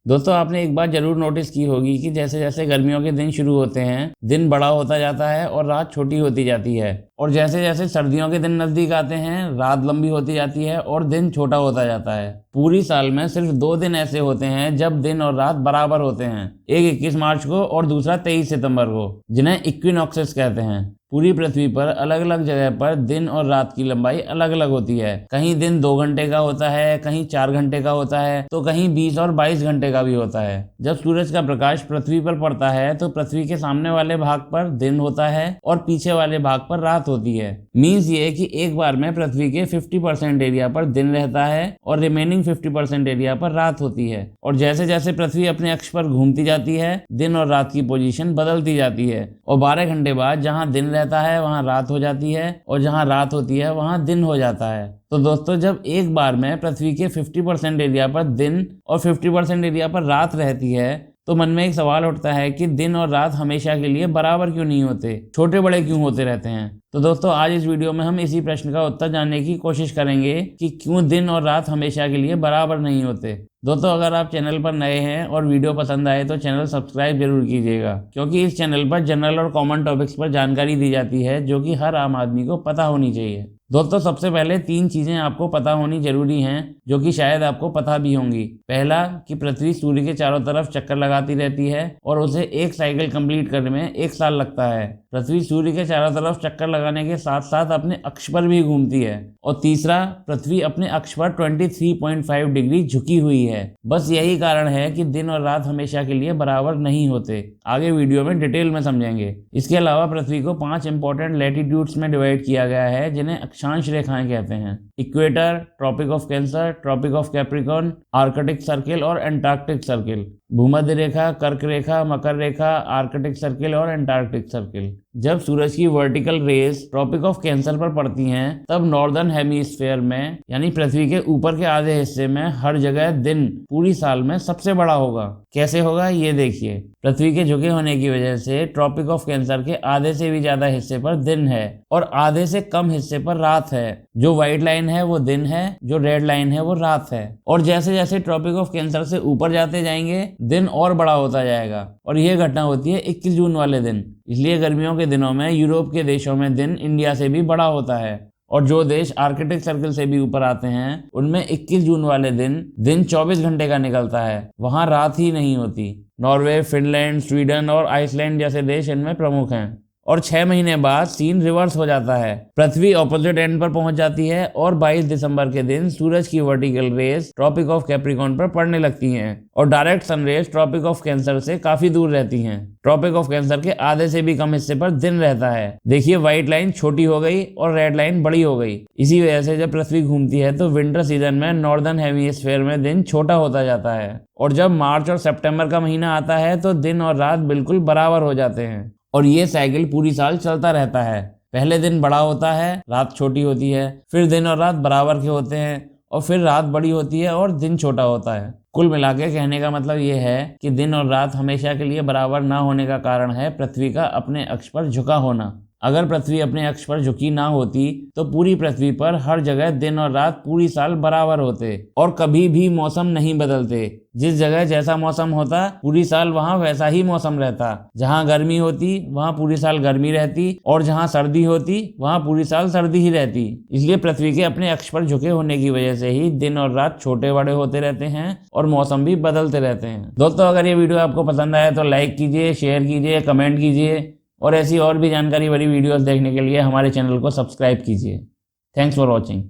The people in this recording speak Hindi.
दोस्तों आपने एक बात जरूर नोटिस की होगी कि जैसे जैसे गर्मियों के दिन शुरू होते हैं दिन बड़ा होता जाता है और रात छोटी होती जाती है, और जैसे जैसे सर्दियों के दिन नजदीक आते हैं रात लंबी होती जाती है और दिन छोटा होता जाता है। पूरी साल में सिर्फ 2 दिन ऐसे होते हैं जब दिन और रात बराबर होते हैं, एक 21 मार्च को और दूसरा 23 सितंबर को, जिन्हें इक्विनॉक्सेस कहते हैं। पूरी पृथ्वी पर अलग अलग जगह पर दिन और रात की लंबाई अलग अलग होती है। कहीं दिन 2 घंटे का होता है, कहीं 4 घंटे का होता है, तो कहीं 20 और 22 घंटे का भी होता है। जब सूरज का प्रकाश पृथ्वी पर पड़ता है तो पृथ्वी के सामने वाले भाग पर दिन होता है और पीछे वाले भाग पर रात होती है। मीन्स ये कि एक बार में पृथ्वी के 50% एरिया पर दिन रहता है और रिमेनिंग 50% एरिया पर रात होती है। और जैसे जैसे पृथ्वी अपने अक्ष पर घूमती जाती है दिन और रात की पोजीशन बदलती जाती है, और 12 घंटे बाद जहाँ दिन रहता है वहां रात हो जाती है और जहां रात होती है वहां दिन हो जाता है। तो दोस्तों जब एक बार में पृथ्वी के 50% एरिया पर दिन और 50% एरिया पर रात रहती है तो मन में एक सवाल उठता है कि दिन और रात हमेशा के लिए बराबर क्यों नहीं होते, छोटे बड़े क्यों होते रहते हैं। तो दोस्तों आज इस वीडियो में हम इसी प्रश्न का उत्तर जानने की कोशिश करेंगे कि क्यों दिन और रात हमेशा के लिए बराबर नहीं होते। दोस्तों अगर आप चैनल पर नए हैं और वीडियो पसंद आए तो चैनल सब्सक्राइब जरूर कीजिएगा, क्योंकि इस चैनल पर जनरल और कॉमन टॉपिक्स पर जानकारी दी जाती है जो कि हर आम आदमी को पता होनी चाहिए। दोस्तों सबसे पहले 3 चीजें आपको पता होनी जरूरी हैं जो कि शायद आपको पता भी होंगी। पहला कि पृथ्वी सूर्य के चारों तरफ चक्कर लगाती रहती है और उसे एक साइकिल कंप्लीट करने में 1 साल लगता है। पृथ्वी सूर्य के चारों तरफ चक्कर लगाने के साथ साथ अपने अक्ष पर भी घूमती है। और तीसरा, पृथ्वी अपने अक्ष पर 23.5 डिग्री झुकी हुई है। बस यही कारण है कि दिन और रात हमेशा के लिए बराबर नहीं होते। आगे वीडियो में डिटेल में समझेंगे। इसके अलावा पृथ्वी को 5 इंपॉर्टेंट लैटिट्यूड्स में डिवाइड किया गया है जिन्हें अक्षांश रेखाएं कहते हैं। Equator, Tropic of Cancer, Tropic of Capricorn, Arctic Circle और एंटार्क्टिक सर्किल, भूमध्य रेखा, कर्क रेखा, मकर रेखा, आर्कटिक सर्किल और एंटार्क्टिक सर्किल। जब सूरज की vertical rays Tropic of Cancer पर पड़ती हैं तब नॉर्दर्न हेमिस्फीयर में यानी पृथ्वी के ऊपर के आधे हिस्से में हर जगह दिन पूरी साल में सबसे बड़ा होगा। कैसे होगा ये देखिए। पृथ्वी के झुके होने की वजह से ट्रॉपिक ऑफ कैंसर के आधे से भी ज्यादा हिस्से पर दिन है और आधे से कम हिस्से पर रात है। जो व्हाइट लाइन है वो दिन है, जो रेड लाइन है वो रात है। और जैसे जैसे ट्रॉपिक ऑफ कैंसर से ऊपर जाते जाएंगे दिन और बड़ा होता जाएगा, और यह घटना होती है 21 जून वाले दिन। इसलिए गर्मियों के दिनों में यूरोप के देशों में दिन इंडिया से भी बड़ा होता है, और जो देश आर्कटिक सर्किल से भी ऊपर आते हैं उनमें 21 जून वाले दिन 24 घंटे का निकलता है, वहां रात ही नहीं होती। नॉर्वे, फिनलैंड, स्वीडन और आइसलैंड जैसे देश इनमें प्रमुख हैं। और 6 महीने बाद सीन रिवर्स हो जाता है, पृथ्वी ऑपोजिट एंड पर पहुंच जाती है और 22 दिसंबर के दिन सूरज की vertical rays Tropic of Capricorn पर पड़ने लगती हैं और direct sun rays Tropic of Cancer से काफी दूर रहती हैं। ट्रॉपिक ऑफ कैंसर के आधे से भी कम हिस्से पर दिन रहता है। देखिए व्हाइट लाइन छोटी हो गई और रेड लाइन बड़ी हो गई। इसी वजह से जब पृथ्वी घूमती है तो विंटर सीजन में नॉर्दर्न हेमिस्फीयर में दिन छोटा होता जाता है, और जब मार्च और सितंबर का महीना आता है तो दिन और रात बिल्कुल बराबर हो जाते हैं। और ये साइकिल पूरी साल चलता रहता है। पहले दिन बड़ा होता है, रात छोटी होती है, फिर दिन और रात बराबर के होते हैं और फिर रात बड़ी होती है और दिन छोटा होता है। कुल मिलाकर कहने का मतलब ये है कि दिन और रात हमेशा के लिए बराबर ना होने का कारण है पृथ्वी का अपने अक्ष पर झुका होना। अगर पृथ्वी अपने अक्ष पर झुकी ना होती तो पूरी पृथ्वी पर हर जगह दिन और रात पूरी साल बराबर होते और कभी भी मौसम नहीं बदलते। जिस जगह जैसा मौसम होता पूरी साल वहां वैसा ही मौसम रहता। जहां गर्मी होती वहां पूरी साल गर्मी रहती और जहां सर्दी होती वहां पूरी साल सर्दी ही रहती। इसलिए पृथ्वी के अपने अक्ष पर झुके होने की वजह से ही दिन और रात छोटे बड़े होते रहते हैं और मौसम भी बदलते रहते हैं। दोस्तों अगर ये वीडियो आपको पसंद आया तो लाइक कीजिए, शेयर कीजिए, कमेंट कीजिए, और ऐसी और भी जानकारी भरी वीडियोस देखने के लिए हमारे चैनल को सब्सक्राइब कीजिए। Thanks for watching.